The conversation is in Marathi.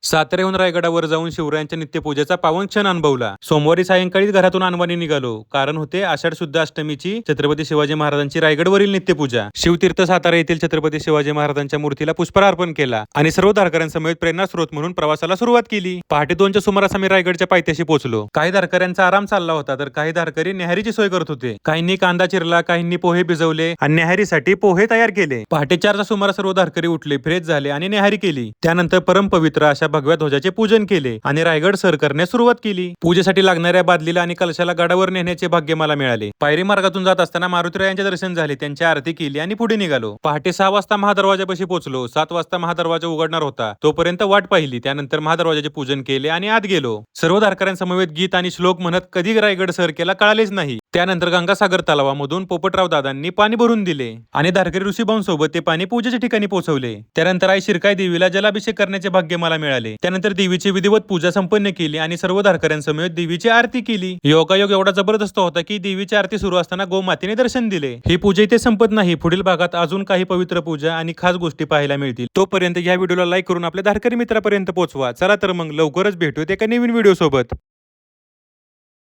साताऱ्याहून रायगडावर जाऊन शिवरायांच्या नित्यपूजेचा पावन क्षण अनुभवला. सोमवारी सायंकाळी घरातून अनवाणी निघालो, कारण होते आषाढ शुद्ध अष्टमीची छत्रपती शिवाजी महाराजांची रायगडवरील नित्यपूजा. शिवतीर्थ सातारा येथील छत्रपती शिवाजी महाराजांच्या मूर्तीला पुष्पहार अर्पण केला आणि सर्व धारकऱ्यांसमवेत प्रेरणास्रोत म्हणून प्रवासाला सुरुवात केली. पहाटे 2च्या सुमारास आम्ही रायगडच्या पायथ्याशी पोहोचलो. काही धारकऱ्यांचा आराम चालला होता, तर काही धारकरी न्याहारीची सोय करत होते. काहींनी कांदा चिरला, काहींनी पोहे भिजवले आणि न्याहारीसाठी पोहे तयार केले. पहाटे 4च्या सुमारास सर्व धारकरी उठले, फ्रेश झाले आणि न्याहारी केली. त्यानंतर परमपवित्र अशा भगव्या ध्वजाचे पूजन केले आणि रायगड सर करण्यास सुरुवात केली. पूजेसाठी लागणाऱ्या बादलीला आणि कलशाला गडावर नेण्याचे भाग्य मला मिळाले. पायरी मार्गातून जात असताना मारुतीरायांचे दर्शन झाले, त्यांची आरती केली आणि पुढे निघालो. पहाटे 6 वाजता महादरवाजापाशी पोहोचलो. 7 वाजता महादरवाजा उघडणार होता, तोपर्यंत वाट पाहिली. त्यानंतर महादरवाजाचे पूजन केले आणि आत गेलो. सर्व धारकऱ्यांसमवेत गीत आणि श्लोक म्हणत कधी रायगड सर केला कळालेच नाही. त्यानंतर गंगासागर तलावामधून पोपटराव दादांनी पाणी भरून दिले आणि धारकरी ऋषीभाऊंसोबत ते पाणी पूजेच्या ठिकाणी पोहोचवले. त्यानंतर आई शिरकाई देवीला जलाभिषेक करण्याचे भाग्य मला मिळाले. त्यानंतर देवीची विधिवत पूजा संपन्न केली आणि सर्व धारकऱ्यांसमवेत देवीची आरती केली. योगायोग एवढा जबरदस्त होता की देवीची आरती सुरू असताना गोमातेने दर्शन दिले. ही पूजा इथे संपत नाही. पुढील भागात अजून काही पवित्र पूजा आणि खास गोष्टी पाहायला मिळतील. तोपर्यंत या व्हिडिओला लाईक करून आपल्या धारकरी मित्रापर्यंत पोहोचवा. चला तर मग लवकरच भेटूया एका नवीन व्हिडिओ सोबत.